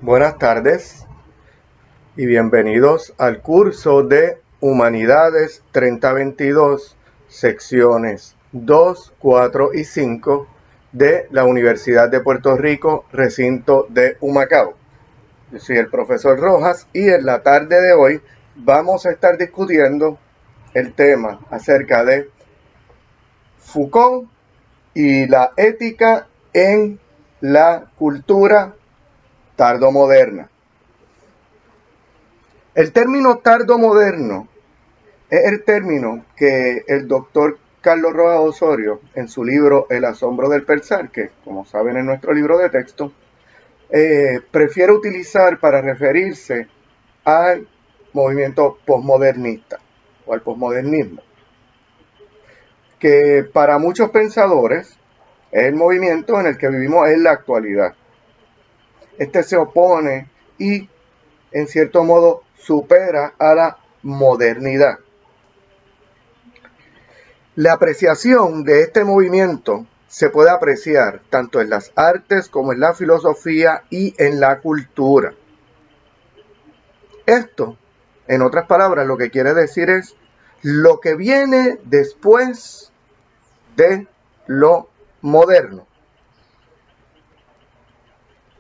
Buenas tardes y bienvenidos al curso de Humanidades 3022, secciones 2, 4 y 5 de la Universidad de Puerto Rico, recinto de Humacao. Yo soy el profesor Rojas y en la tarde de hoy vamos a estar discutiendo el tema acerca de Foucault y la ética en la cultura tardomoderna. El término tardomoderno es el término que el doctor Carlos Rojas Osorio, en su libro El asombro del pensar, que como saben es nuestro libro de texto, prefiere utilizar para referirse al movimiento posmodernista o al posmodernismo, que para muchos pensadores es el movimiento en el que vivimos en la actualidad. Este se opone y, en cierto modo, supera a la modernidad. La apreciación de este movimiento se puede apreciar tanto en las artes como en la filosofía y en la cultura. Esto, en otras palabras, lo que quiere decir es lo que viene después de lo moderno,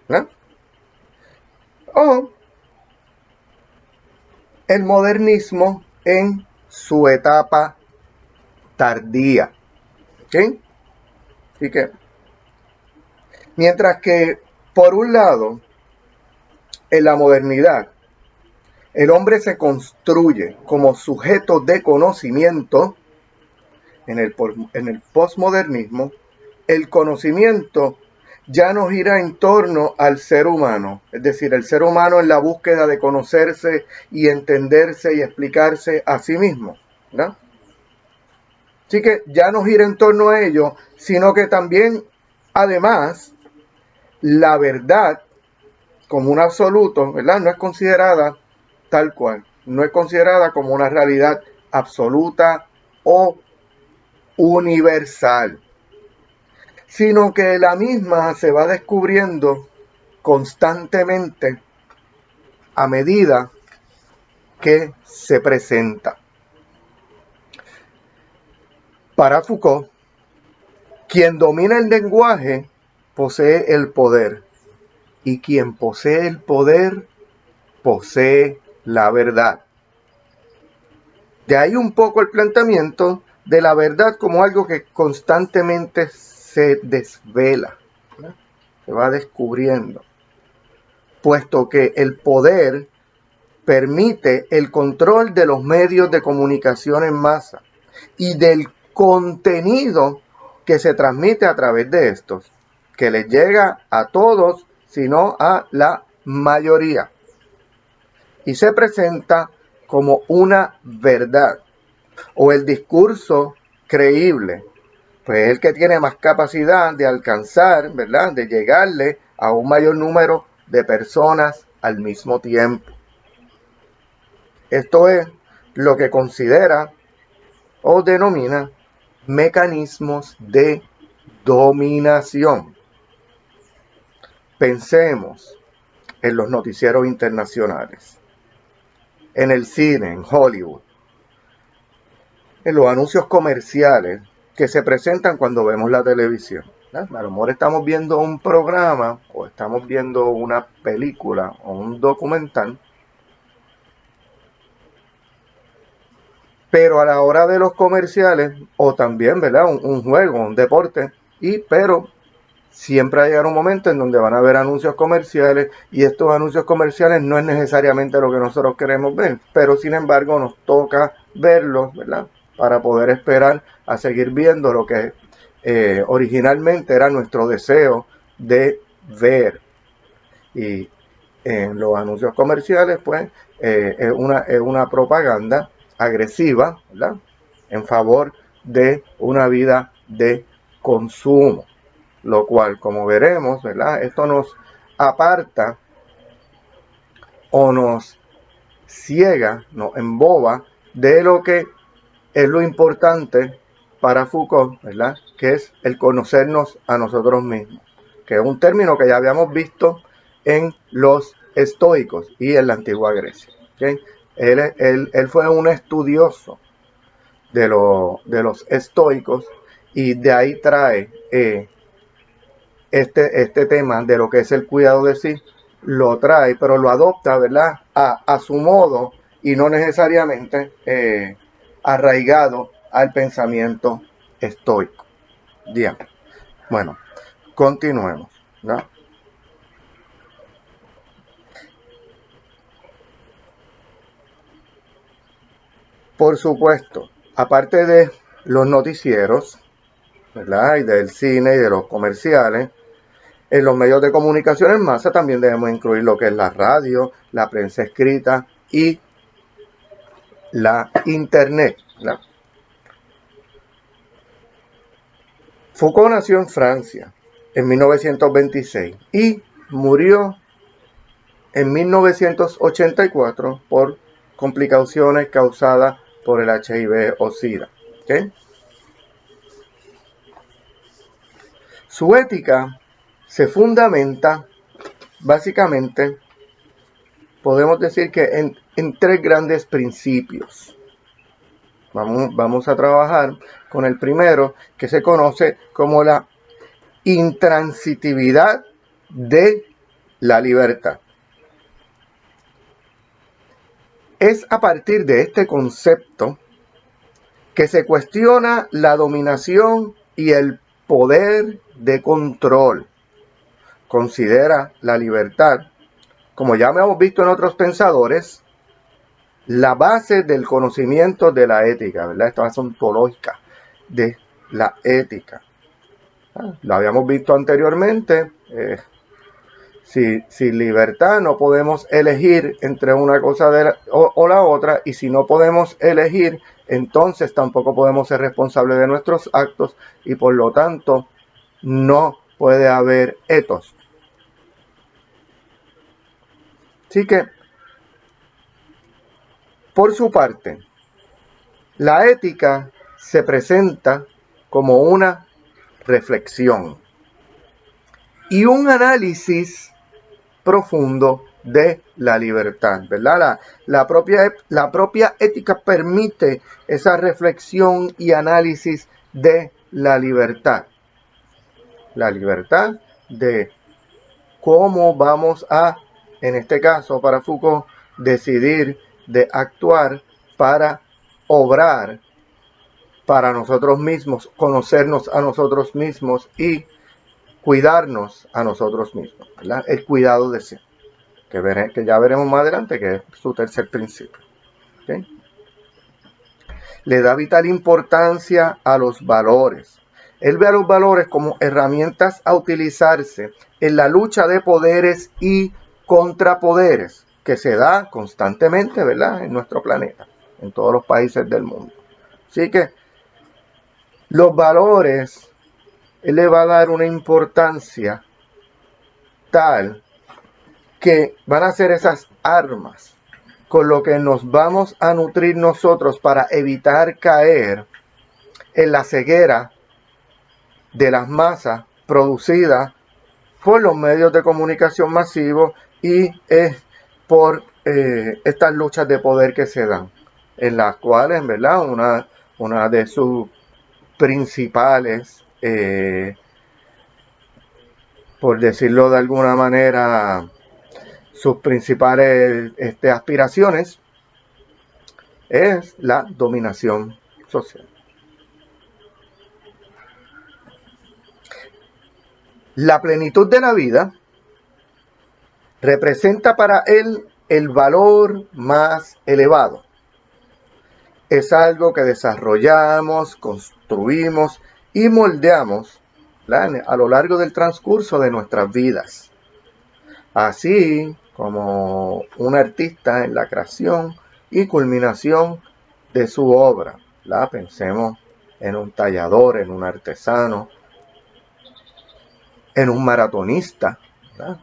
¿no? O el modernismo en su etapa tardía. ¿Okay? Así que, mientras que, por un lado, en la modernidad, el hombre se construye como sujeto de conocimiento, en el posmodernismo, el conocimiento ya no gira en torno al ser humano, es decir, el ser humano en la búsqueda de conocerse y entenderse y explicarse a sí mismo, ¿no? Así que ya no gira en torno a ello, sino que también, además, la verdad como un absoluto, ¿verdad? No es considerada tal cual, no es considerada como una realidad absoluta o universal, sino que la misma se va descubriendo constantemente a medida que se presenta. Para Foucault, quien domina el lenguaje posee el poder, y quien posee el poder posee la verdad. De ahí un poco el planteamiento de la verdad como algo que constantemente se desvela, ¿no? Se va descubriendo, puesto que el poder permite el control de los medios de comunicación en masa y del contenido que se transmite a través de estos, que les llega a todos, sino a la mayoría, y se presenta como una verdad o el discurso creíble, pues es el que tiene más capacidad de alcanzar, ¿verdad?, de llegarle a un mayor número de personas al mismo tiempo. Esto es lo que considera o denomina mecanismos de dominación. Pensemos en los noticieros internacionales, en el cine, en Hollywood, en los anuncios comerciales que se presentan cuando vemos la televisión. A lo mejor estamos viendo un programa o estamos viendo una película o un documental, pero a la hora de los comerciales, o también, ¿verdad?, un juego, un deporte, pero siempre va a llegar un momento en donde van a haber anuncios comerciales, y estos anuncios comerciales no es necesariamente lo que nosotros queremos ver, pero sin embargo nos toca verlos, ¿verdad?, para poder esperar a seguir viendo lo que originalmente era nuestro deseo de ver. Y en los anuncios comerciales, pues, es una propaganda agresiva, ¿verdad?, en favor de una vida de consumo, lo cual, como veremos, ¿verdad?, esto nos aparta o nos ciega, nos emboba de lo que es lo importante para Foucault, ¿verdad?, que es el conocernos a nosotros mismos. que es un término que ya habíamos visto en los estoicos y en la antigua Grecia. ¿Okay? Él fue un estudioso de los estoicos y de ahí trae este tema de lo que es el cuidado de sí, lo trae, pero lo adopta, ¿verdad? A su modo y no necesariamente arraigado al pensamiento estoico. Bien, bueno, continuemos, ¿no? Por supuesto, aparte de los noticieros, ¿verdad? Y del cine y de los comerciales, en los medios de comunicación en masa también debemos incluir lo que es la radio, la prensa escrita y la internet, ¿verdad? Foucault nació en Francia en 1926 y murió en 1984 por complicaciones causadas por el HIV o SIDA. ¿Okay? Su ética se fundamenta básicamente, podemos decir que en tres grandes principios. Vamos a trabajar con el primero, que se conoce como la intransitividad de la libertad. Es a partir de este concepto que se cuestiona la dominación y el poder de control. Considera la libertad, como ya hemos visto en otros pensadores, la base del conocimiento de la ética, ¿verdad? Esta base ontológica de la ética. Lo habíamos visto anteriormente. Sin libertad no podemos elegir entre una cosa o la otra, y si no podemos elegir, entonces tampoco podemos ser responsables de nuestros actos y por lo tanto no puede haber etos. Así que, por su parte, la ética se presenta como una reflexión y un análisis profundo de la libertad, ¿verdad? La propia ética permite esa reflexión y análisis de la libertad. La libertad de cómo vamos a, en este caso para Foucault, decidir de actuar para obrar para nosotros mismos, conocernos a nosotros mismos y cuidarnos a nosotros mismos, ¿verdad? El cuidado de sí, que ya veremos más adelante, que es su tercer principio. ¿Okay? Le da vital importancia a los valores. Él ve a los valores como herramientas a utilizarse en la lucha de poderes y contrapoderes que se da constantemente, ¿verdad? En nuestro planeta, en todos los países del mundo. Así que los valores, él le va a dar una importancia tal que van a ser esas armas con lo que nos vamos a nutrir nosotros para evitar caer en la ceguera de las masas producidas por los medios de comunicación masivos y por estas luchas de poder que se dan, en las cuales, ¿verdad? Una de sus principales, por decirlo de alguna manera, sus principales aspiraciones es la dominación social. La plenitud de la vida representa para él el valor más elevado. Es algo que desarrollamos, construimos y moldeamos, ¿verdad?, a lo largo del transcurso de nuestras vidas. Así como un artista en la creación y culminación de su obra, ¿verdad? Pensemos en un tallador, en un artesano, en un maratonista, ¿verdad?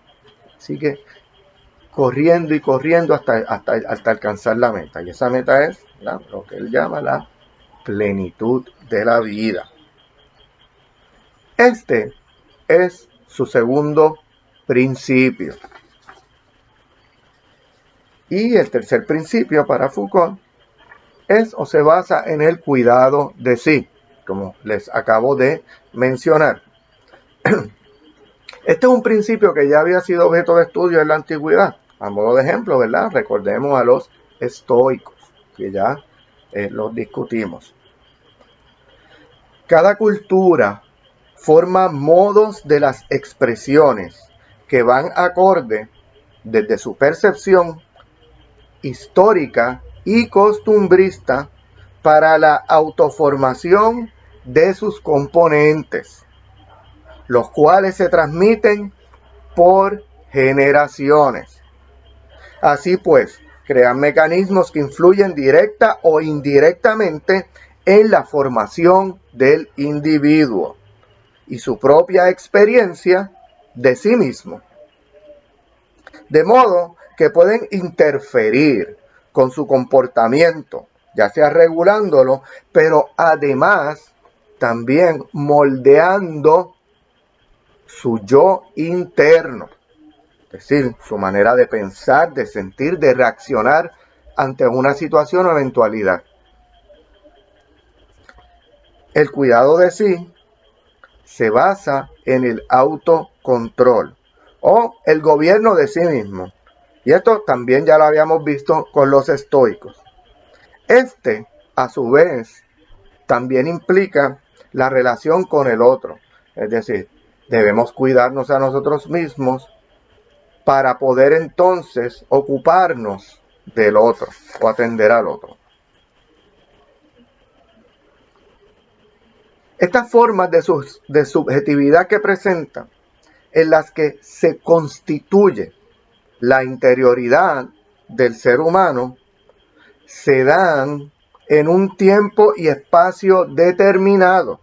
Así que corriendo y corriendo hasta alcanzar la meta. Y esa meta es, ¿verdad?, lo que él llama la plenitud de la vida. Este es su segundo principio. Y el tercer principio para Foucault es o se basa en el cuidado de sí, como les acabo de mencionar. Este es un principio que ya había sido objeto de estudio en la antigüedad. A modo de ejemplo, ¿verdad? Recordemos a los estoicos, que ya los discutimos. Cada cultura forma modos de las expresiones que van acorde desde su percepción histórica y costumbrista para la autoformación de sus componentes, los cuales se transmiten por generaciones. Así pues, crean mecanismos que influyen directa o indirectamente en la formación del individuo y su propia experiencia de sí mismo. De modo que pueden interferir con su comportamiento, ya sea regulándolo, pero además también moldeando su yo interno, es decir, su manera de pensar, de sentir, de reaccionar ante una situación o eventualidad. El cuidado de sí se basa en el autocontrol o el gobierno de sí mismo. Y esto también ya lo habíamos visto con los estoicos. Este, a su vez, también implica la relación con el otro. Es decir, debemos cuidarnos a nosotros mismos para poder entonces ocuparnos del otro o atender al otro. Estas formas de subjetividad que presenta, en las que se constituye la interioridad del ser humano, se dan en un tiempo y espacio determinado,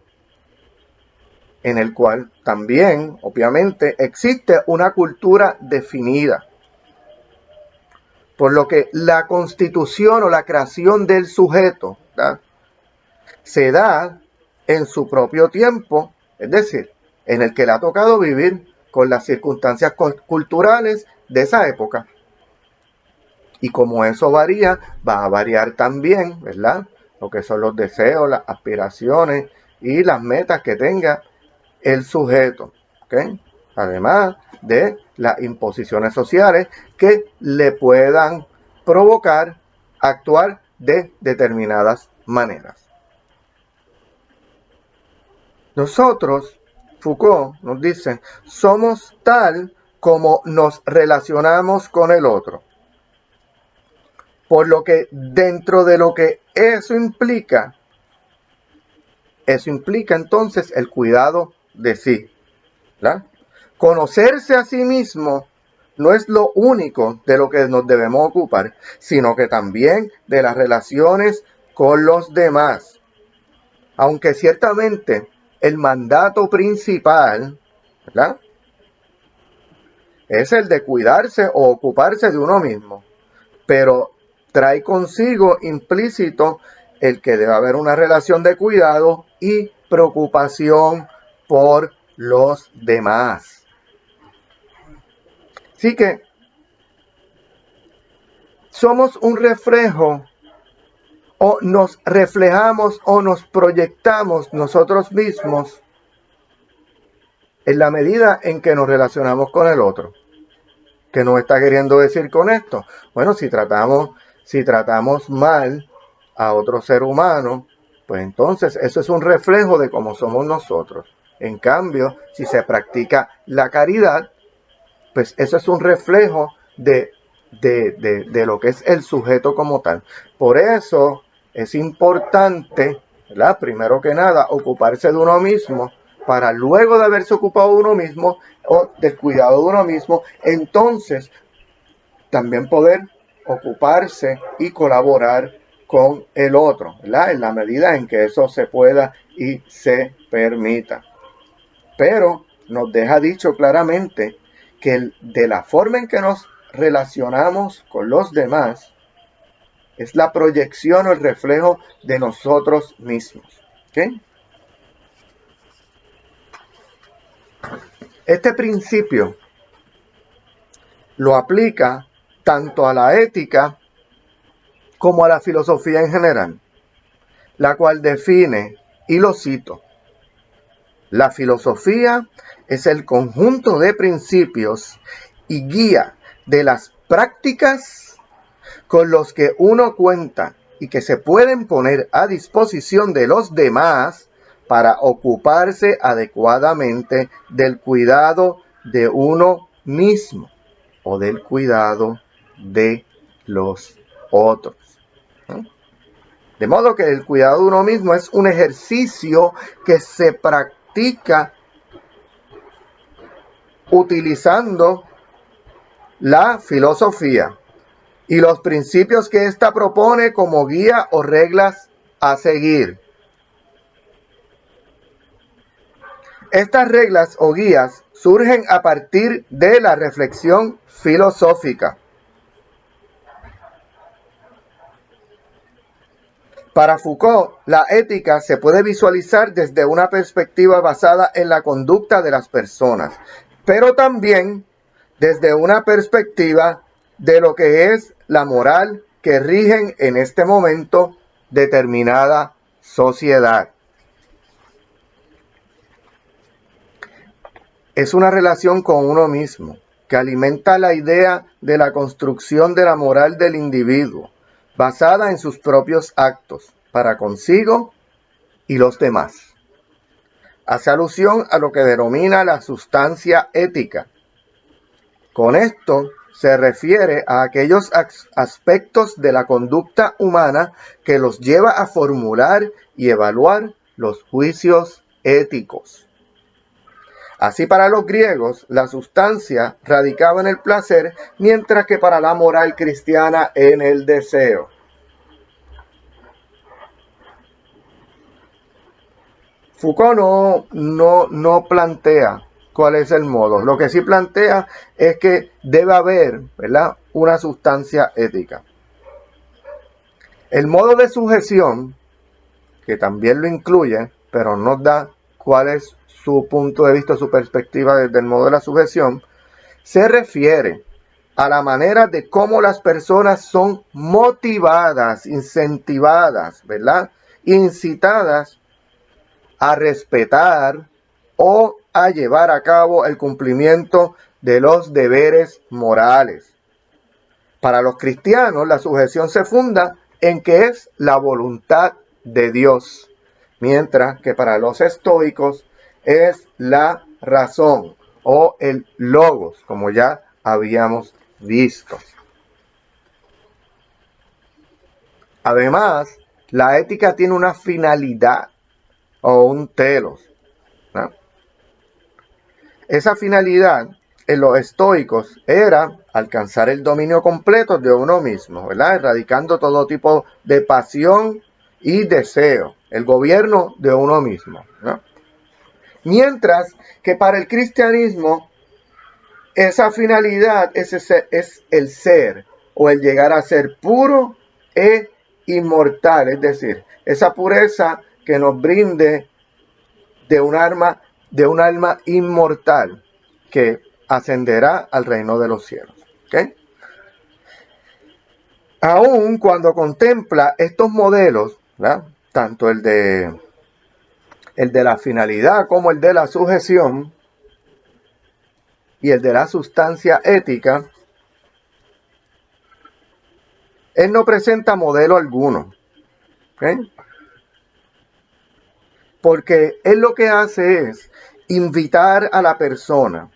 en el cual también, obviamente, existe una cultura definida. Por lo que la constitución o la creación del sujeto, ¿verdad?, se da en su propio tiempo, es decir, en el que le ha tocado vivir con las circunstancias culturales de esa época. Y como eso varía, va a variar también, ¿verdad?, lo que son los deseos, las aspiraciones y las metas que tenga el sujeto, ¿ok? Además de las imposiciones sociales que le puedan provocar actuar de determinadas maneras. Nosotros, Foucault nos dice, somos tal como nos relacionamos con el otro. Por lo que dentro de lo que eso implica entonces el cuidado de sí, ¿verdad? Conocerse a sí mismo no es lo único de lo que nos debemos ocupar, sino que también de las relaciones con los demás. Aunque ciertamente el mandato principal, ¿verdad?, es el de cuidarse o ocuparse de uno mismo, pero trae consigo implícito el que debe haber una relación de cuidado y preocupación por los demás. Así que somos un reflejo, o nos reflejamos o nos proyectamos nosotros mismos en la medida en que nos relacionamos con el otro. ¿Qué nos está queriendo decir con esto? Bueno, si tratamos mal a otro ser humano, pues entonces eso es un reflejo de cómo somos nosotros. En cambio, si se practica la caridad, pues eso es un reflejo de lo que es el sujeto como tal. Por eso es importante, ¿verdad?, primero que nada, ocuparse de uno mismo, para luego de haberse ocupado de uno mismo o del cuidado de uno mismo, entonces también poder ocuparse y colaborar con el otro, ¿verdad?, en la medida en que eso se pueda y se permita. Pero nos deja dicho claramente que de la forma en que nos relacionamos con los demás es la proyección o el reflejo de nosotros mismos. ¿Okay? Este principio lo aplica tanto a la ética como a la filosofía en general, la cual define, y lo cito: la filosofía es el conjunto de principios y guía de las prácticas con los que uno cuenta y que se pueden poner a disposición de los demás para ocuparse adecuadamente del cuidado de uno mismo o del cuidado de los otros. De modo que el cuidado de uno mismo es un ejercicio que se practica utilizando la filosofía y los principios que ésta propone como guía o reglas a seguir. Estas reglas o guías surgen a partir de la reflexión filosófica. Para Foucault, la ética se puede visualizar desde una perspectiva basada en la conducta de las personas, pero también desde una perspectiva de lo que es la moral que rigen en este momento determinada sociedad. Es una relación con uno mismo que alimenta la idea de la construcción de la moral del individuo, basada en sus propios actos, para consigo y los demás. Hace alusión a lo que denomina la sustancia ética. Con esto se refiere a aquellos aspectos de la conducta humana que los lleva a formular y evaluar los juicios éticos. Así, para los griegos, la sustancia radicaba en el placer, mientras que para la moral cristiana en el deseo. Foucault no plantea cuál es el modo. Lo que sí plantea es que debe haber, ¿verdad?, una sustancia ética. El modo de sujeción, que también lo incluye, pero nos da cuál es su punto de vista, su perspectiva desde el modo de la sujeción, se refiere a la manera de cómo las personas son motivadas, incentivadas, ¿verdad?, incitadas a respetar o a llevar a cabo el cumplimiento de los deberes morales. Para los cristianos, la sujeción se funda en que es la voluntad de Dios, mientras que para los estoicos es la razón o el logos, como ya habíamos visto. Además, la ética tiene una finalidad o un telos, ¿no? Esa finalidad en los estoicos era alcanzar el dominio completo de uno mismo, ¿verdad?, erradicando todo tipo de pasión y deseo, el gobierno de uno mismo, ¿no? Mientras que para el cristianismo esa finalidad es el ser o el llegar a ser puro e inmortal, es decir, esa pureza que nos brinde de un alma inmortal que ascenderá al reino de los cielos. ¿Okay? Aún cuando contempla estos modelos, ¿verdad?, tanto el de la finalidad como el de la sujeción y el de la sustancia ética, él no presenta modelo alguno. ¿Okay? Porque él lo que hace es invitar a la persona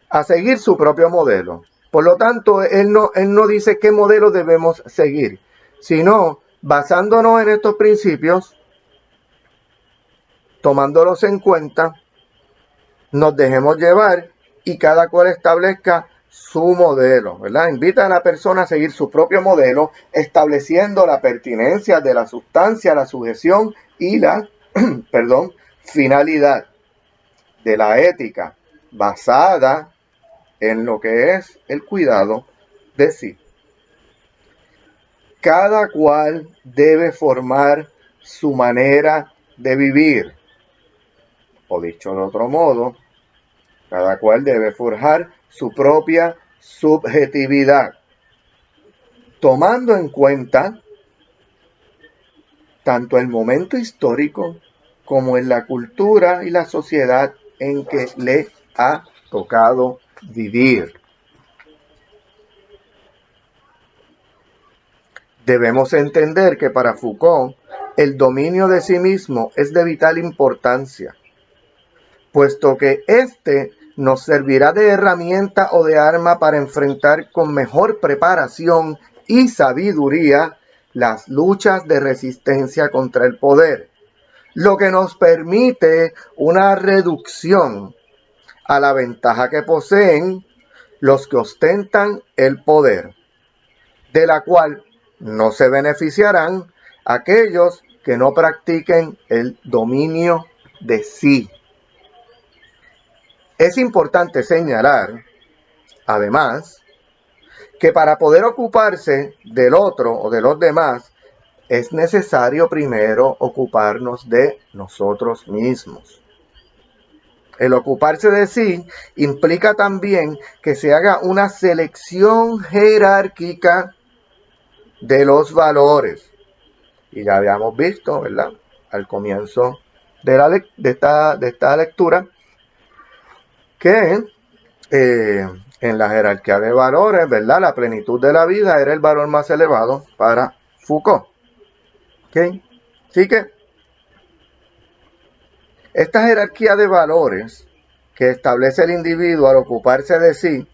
a seguir su propio modelo. Por lo tanto, él no dice qué modelo debemos seguir, sino basándonos en estos principios, tomándolos en cuenta, nos dejemos llevar y cada cual establezca su modelo, ¿verdad? Invita a la persona a seguir su propio modelo, estableciendo la pertinencia de la sustancia, la sujeción y la finalidad de la ética basada en lo que es el cuidado de sí. Cada cual debe formar su manera de vivir, o dicho de otro modo, Cada cual debe forjar su propia subjetividad, tomando en cuenta tanto el momento histórico como en la cultura y la sociedad en que le ha tocado vivir. Debemos entender que para Foucault el dominio de sí mismo es de vital importancia, puesto que éste nos servirá de herramienta o de arma para enfrentar con mejor preparación y sabiduría las luchas de resistencia contra el poder, lo que nos permite una reducción a la ventaja que poseen los que ostentan el poder, de la cual no se beneficiarán aquellos que no practiquen el dominio de sí. Es importante señalar, además, que para poder ocuparse del otro o de los demás, es necesario primero ocuparnos de nosotros mismos. El ocuparse de sí implica también que se haga una selección jerárquica de los valores. Y ya habíamos visto, ¿verdad?, al comienzo de esta lectura, que en la jerarquía de valores, ¿verdad?, la plenitud de la vida era el valor más elevado para Foucault. ¿Okay? Así que esta jerarquía de valores que establece el individuo al ocuparse de sí,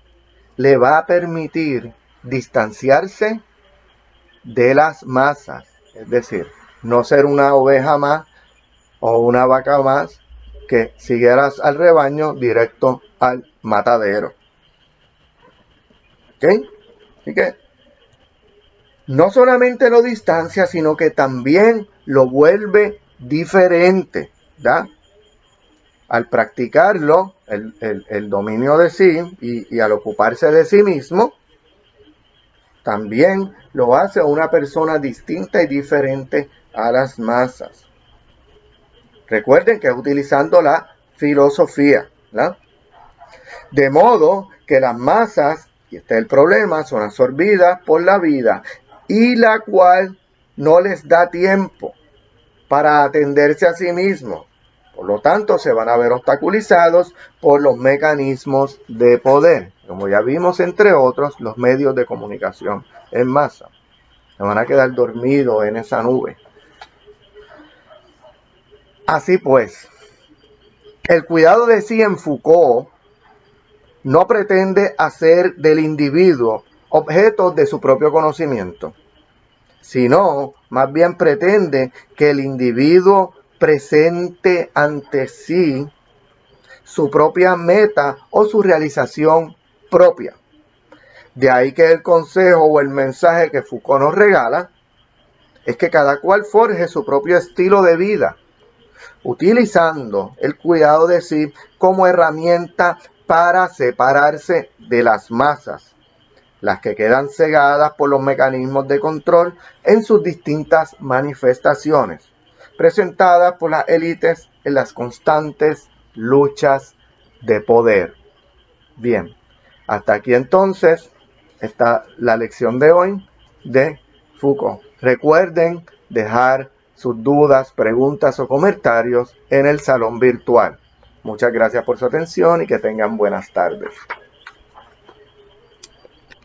le va a permitir distanciarse de las masas, es decir, no ser una oveja más o una vaca más que siguieras al rebaño directo al matadero. ¿Ok? Así que no solamente lo distancia, sino que también lo vuelve diferente, ¿verdad? Al practicarlo, el dominio de sí y al ocuparse de sí mismo, también lo hace una persona distinta y diferente a las masas. Recuerden que es utilizando la filosofía, ¿verdad? De modo que las masas, y este es el problema, son absorbidas por la vida y la cual no les da tiempo para atenderse a sí mismos. Por lo tanto, se van a ver obstaculizados por los mecanismos de poder, como ya vimos, entre otros, los medios de comunicación en masa. Se van a quedar dormidos en esa nube. Así pues, el cuidado de sí en Foucault no pretende hacer del individuo objeto de su propio conocimiento, sino más bien pretende que el individuo presente ante sí su propia meta o su realización propia. De ahí que el consejo o el mensaje que Foucault nos regala es que cada cual forje su propio estilo de vida, utilizando el cuidado de sí como herramienta para separarse de las masas, las que quedan cegadas por los mecanismos de control en sus distintas manifestaciones, presentadas por las élites en las constantes luchas de poder. Bien, hasta aquí entonces está la lección de hoy de Foucault. Recuerden dejar sus dudas, preguntas o comentarios en el salón virtual. Muchas gracias por su atención y que tengan buenas tardes.